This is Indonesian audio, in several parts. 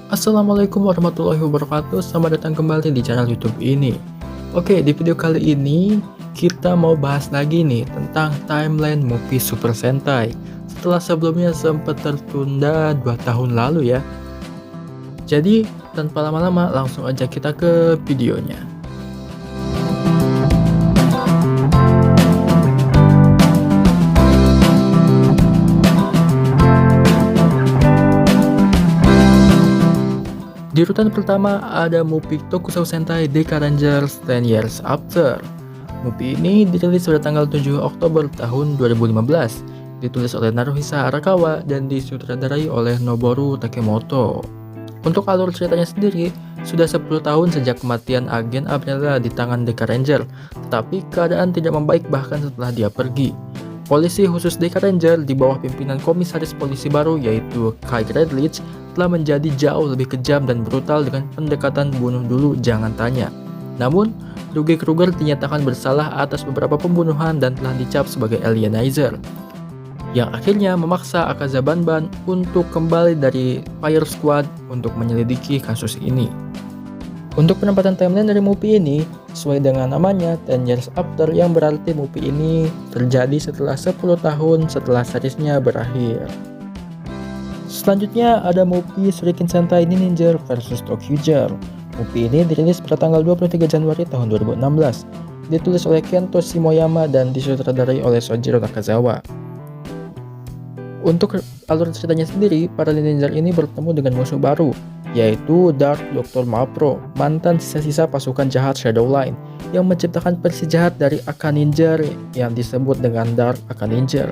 Assalamualaikum warahmatullahi wabarakatuh. Selamat datang kembali di channel YouTube ini. Oke, di video kali ini kita mau bahas lagi nih tentang timeline movie Super Sentai. Setelah sebelumnya sempat tertunda 2 tahun lalu ya. Jadi, tanpa lama-lama langsung aja kita ke videonya. Di urutan pertama ada movie Tokusatsu Sentai Deka Rangers 10 Years After. Movie ini dirilis pada tanggal 7 Oktober tahun 2015, ditulis oleh Naruhisa Arakawa dan disutradarai oleh Noboru Takemoto. Untuk alur ceritanya sendiri, sudah 10 tahun sejak kematian agen Abrela di tangan Deka Ranger, tetapi keadaan tidak membaik bahkan setelah dia pergi. Polisi khusus Deka Ranger di bawah pimpinan komisaris polisi baru yaitu Kai Redlich telah menjadi jauh lebih kejam dan brutal dengan pendekatan bunuh dulu jangan tanya. Namun, Ruge Kruger dinyatakan bersalah atas beberapa pembunuhan dan telah dicap sebagai alienizer, yang akhirnya memaksa Akaza Banban untuk kembali dari Fire Squad untuk menyelidiki kasus ini. Untuk penempatan timeline dari movie ini, sesuai dengan namanya 10 Years After, yang berarti movie ini terjadi setelah 10 tahun setelah seriesnya berakhir. Selanjutnya ada movie Shuriken Sentai Ninja vs ToQger. Movie ini dirilis pada tanggal 23 Januari tahun 2016, ditulis oleh Kento Shimoyama dan disutradarai oleh Sojiro Nakazawa. Untuk alur ceritanya sendiri, para ninja ini bertemu dengan musuh baru, yaitu Dark Dr. Mapro, mantan sisa-sisa pasukan jahat Shadowline, yang menciptakan versi jahat dari Akaninja yang disebut dengan Dark Akaninja.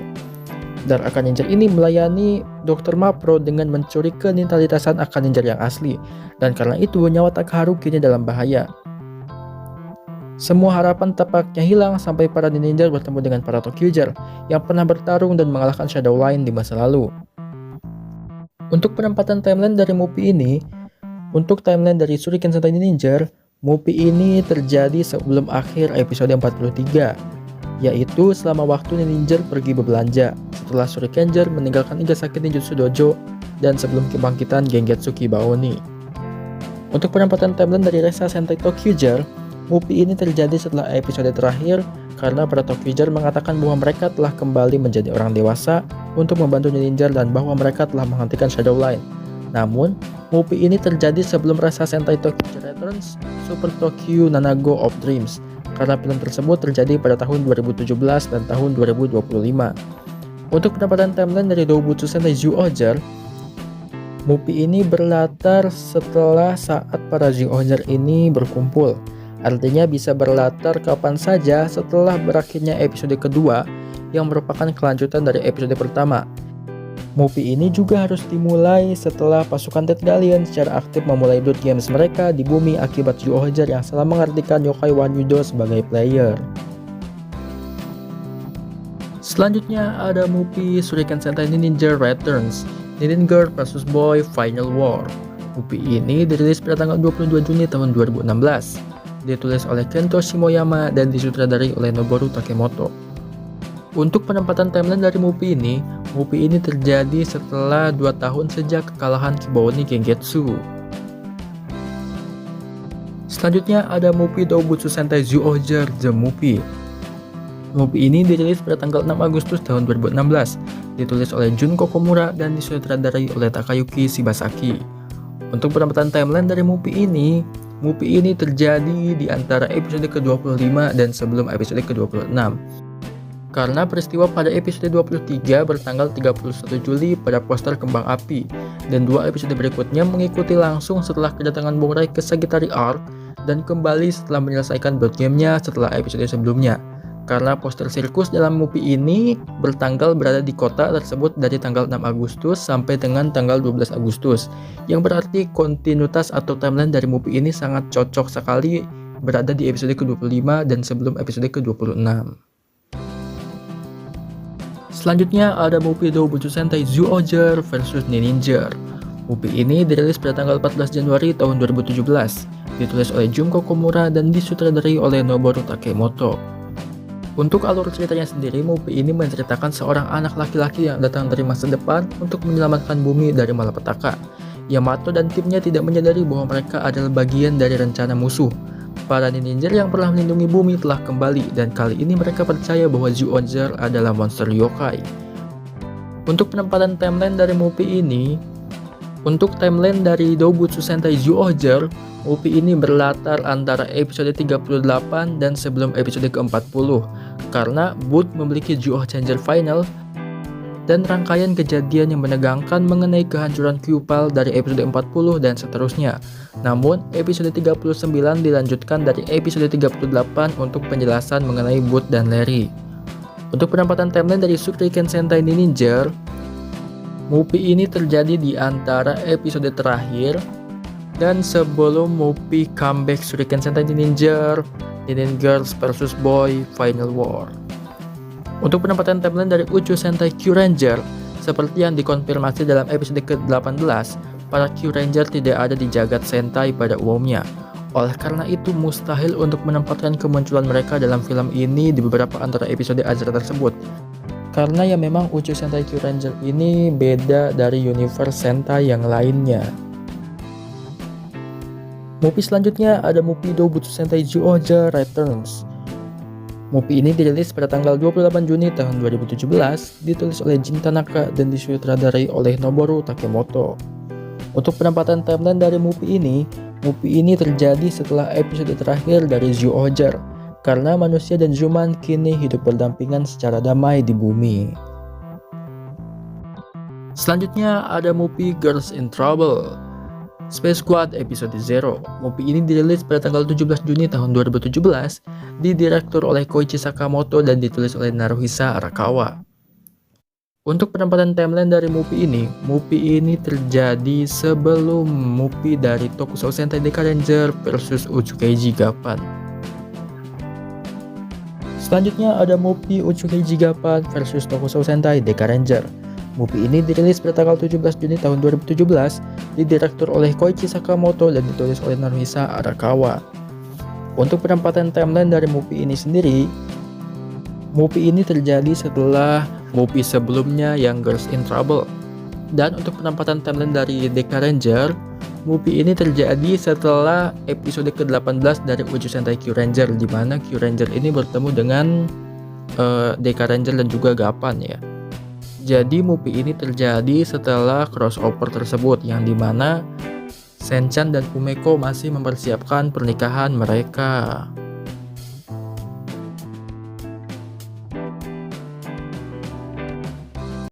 Dark Akaninja ini melayani Dr. Mapro dengan mencuri kenintalitasan Akaninja yang asli, dan karena itu nyawa Takaharu kini dalam bahaya. Semua harapan tampaknya hilang sampai para ninja bertemu dengan para ToQger yang pernah bertarung dan mengalahkan Shadowline di masa lalu. Untuk penempatan timeline dari movie ini, untuk timeline dari Shuriken Sentai Ninja, movie ini terjadi sebelum akhir episode 43, yaitu selama waktu ninja pergi berbelanja, setelah Shurikenger meninggalkan Igasaki Ninjutsu Dojo, dan sebelum kebangkitan Gengetsu Kibaoni. Untuk penempatan timeline dari Resa Sentai ToQger, movie ini terjadi setelah episode terakhir karena para ToQger mengatakan bahwa mereka telah kembali menjadi orang dewasa untuk membantu ninja dan bahwa mereka telah menghentikan Shadowline. Namun, movie ini terjadi sebelum Resa Sentai ToQger Returns Super Tokyo Nanago of Dreams, karena film tersebut terjadi pada tahun 2017 dan tahun 2025. Untuk pendapatan timeline dari Doubutsu Sentai Zyuohger, movie ini berlatar setelah saat para Zyuohger ini berkumpul. Artinya bisa berlatar kapan saja setelah berakhirnya episode kedua yang merupakan kelanjutan dari episode pertama. Movie ini juga harus dimulai setelah pasukan Death Galleon secara aktif memulai Blood Games mereka di bumi akibat Zyuohger yang salah mengartikan Yokai Wanyudo sebagai player. Selanjutnya ada movie Shuriken Sentai Ninja Returns Ninja vs Boy Final War. Movie ini dirilis pada tanggal 22 Juni tahun 2016. Ditulis oleh Kento Shimoyama dan disutradarai oleh Noboru Takemoto. Untuk penempatan timeline dari movie ini terjadi setelah 2 tahun sejak kekalahan Kibaoni Gengetsu. Selanjutnya ada movie Doubutsu Sentai Zyuohger The Movie. Movie ini dirilis pada tanggal 6 Agustus tahun 2016, ditulis oleh Junko Komura dan disutradarai oleh Takayuki Shibasaki. Untuk penempatan timeline dari movie ini terjadi di antara episode ke-25 dan sebelum episode ke-26. Karena peristiwa pada episode 23 bertanggal 31 Juli pada poster Kembang Api, dan 2 episode berikutnya mengikuti langsung setelah kedatangan Bongrai ke Sagittari Arc dan kembali setelah menyelesaikan board game-nya setelah episode sebelumnya. Karena poster sirkus dalam movie ini berada di kota tersebut dari tanggal 6 Agustus sampai dengan tanggal 12 Agustus, yang berarti kontinuitas atau timeline dari movie ini sangat cocok sekali berada di episode ke-25 dan sebelum episode ke-26. Selanjutnya ada movie Doubutsu Sentai Zyuohger vs Ninja. Movie ini dirilis pada tanggal 14 Januari tahun 2017, ditulis oleh Junko Komura dan disutradarai oleh Noboru Takemoto. Untuk alur ceritanya sendiri, movie ini menceritakan seorang anak laki-laki yang datang dari masa depan untuk menyelamatkan bumi dari malapetaka, Yamato dan timnya tidak menyadari bahwa mereka adalah bagian dari rencana musuh. Para ninja yang pernah melindungi bumi telah kembali, dan kali ini mereka percaya bahwa Zyuohger adalah monster yokai. Untuk penempatan timeline dari movie ini, untuk timeline dari Dobutsu Sentai Zyuohger, movie ini berlatar antara episode 38 dan sebelum episode ke-40, karena Boot memiliki Zyuohger Final dan rangkaian kejadian yang menegangkan mengenai kehancuran Kyupal dari episode 40 dan seterusnya. Namun, episode 39 dilanjutkan dari episode 38 untuk penjelasan mengenai Boot dan Larry. Untuk penempatan timeline dari Shuriken Sentai Ninja, movie ini terjadi di antara episode terakhir dan sebelum movie comeback Shuriken Sentai Ninja, Ninja Girls vs Boy Final War. Untuk penempatan timeline dari Uchu Sentai Kyuranger, seperti yang dikonfirmasi dalam episode ke-18, para Kyuranger tidak ada di jagat Sentai pada umumnya. Oleh karena itu, mustahil untuk menempatkan kemunculan mereka dalam film ini di beberapa antara episode ajar tersebut. Karena ya memang Uchu Sentai Kyuranger ini beda dari universe Sentai yang lainnya. Movie selanjutnya ada movie Dobutsu Sentai Zyuohger Returns. Movie ini dirilis pada tanggal 28 Juni tahun 2017, ditulis oleh Jin Tanaka dan disutradarai oleh Noboru Takemoto. Untuk penempatan timeline dari movie ini terjadi setelah episode terakhir dari Zyuohger, karena manusia dan Zuman kini hidup berdampingan secara damai di bumi. Selanjutnya ada movie Girls in Trouble Space Squad Episode 0. Movie ini dirilis pada tanggal 17 Juni tahun 2017, didirektur oleh Koichi Sakamoto dan ditulis oleh Naruhisa Arakawa. Untuk penempatan timeline dari movie ini terjadi sebelum movie dari Tokusatsu Sentai Dekaranger vs Uchukeiji Gappan. Selanjutnya ada movie Uchukeiji Gappan vs Tokusatsu Sentai Dekaranger. Movie ini dirilis pada tanggal 17 Juni tahun 2017, didirektur oleh Koichi Sakamoto dan ditulis oleh Naruhisa Arakawa. Untuk penempatan timeline dari movie ini sendiri, movie ini terjadi setelah movie sebelumnya yang Girls in Trouble. Dan untuk penempatan timeline dari Dekaranger, movie ini terjadi setelah episode ke-18 dari Uchu Sentai Kyuranger, di mana Kyuranger ini bertemu dengan Dekaranger dan juga Gappan ya. Jadi movie ini terjadi setelah crossover tersebut, yang dimana Senchan dan Fumeko masih mempersiapkan pernikahan mereka.